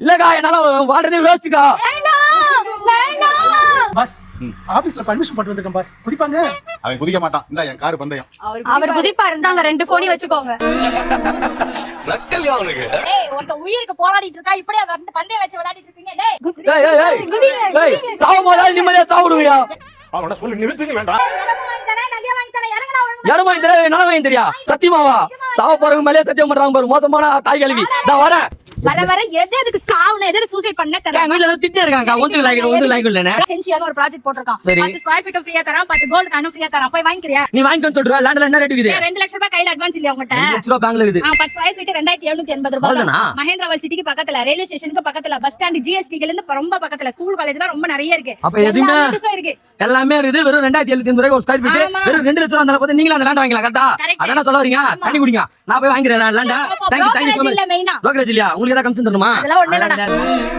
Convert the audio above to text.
இல்லக்கா என்னால வாழ்றதே வேஸ்ட்க்கா. பாஸ் ஆபீஸ்ல பர்மிஷன் போட்டு வந்திருக்கேன் பாஸ். குதிப்பாங்க. அவன் குதிக்க மாட்டான். இந்த என் கார் பந்தயம். அவர் குதிப்பாரு. இருந்தாங்க 2 போனி வச்சுக்கோங்க. நக்கல்யா அவனுக்கு. டேய் ஒருத்த உயிருக்கு போராடிட்டு இருக்கா, இப்படியே வந்து பந்தயம் வச்சு விளையாடிட்டு இருப்பீங்க. டேய் சாவும்போது நிம்மதியா சாவுடுவியா? அவன சொல்லி நிறுத்துங்க வேண்டாம். இடம் வாங்கி தர என்னால வாங்கி தெரியா? சத்தியமாவா? சாவ போறவங்க மேலே சத்தியம் பண்றாங்க பாரு. மோசமான தாய் கல்வி. நான் வரேன். வர எதுக்கு சாவுன எதுக்கு சூசைட் பண்ண தெரியல. எங்க வீட்ல திட்டே இருக்காங்க. ஒன்று லைக் இல்லனே. சென்சியான ஒரு ப்ராஜெக்ட் போட்டுருக்கான். சரி. 10 ஸ்கொயர் ஃபீட் ஃப்ரீயா தரான், 10 கோல்ட் கானும் ஃப்ரீயா தரான். போய் வாங்கிக்கறியா? நீ வாங்கிட்டு சொல்ற. லேண்ட்ல என்ன ரேட் இருக்குது? 2 லட்சம் ரூபாய் கையில அட்வான்ஸ் இல்லையா உங்ககிட்ட? 2 லட்சம் ரூபாய் பேங்க்ல இருக்குது. 10 ஸ்கொயர் ஃபீட் 2780 ரூபாய் தான். மகேந்திரவல் சிட்டிக்கு பக்கத்துல, ரயில்வே ஸ்டேஷனுக்கு பக்கத்துல, பஸ் ஸ்டாண்ட் ஜிஎஸ்டில இருந்து ரொம்ப பக்கத்துல, ஸ்கூல் காலேஜ்லாம் ரொம்ப நிறைய இருக்கு. அப்ப எதுமே இருக்கு. எல்லாமே இருக்குது. வெறும் 2780 ரூபாய் ஒரு ஸ்கொயர் ஃபீட். வெறும் 2 லட்சம் ரூபாய் அந்த நீங்களே அந்த லேண்ட் வாங்கிக்கலாம். கரெக்ட்டா? அதானே சொல்ல வரீங்க? தண்ணி குடிங்க. நான் போய் வாங்கிக்கிறேன் லேண்ட். Thank you. இல்ல மெயினா ப்ரோக்கரேஜ் இல்லையா? உங்களுக்கு ஏதாவது கமிஷன் தரணுமா? அதெல்லாம் ஒண்ணு இல்லடா.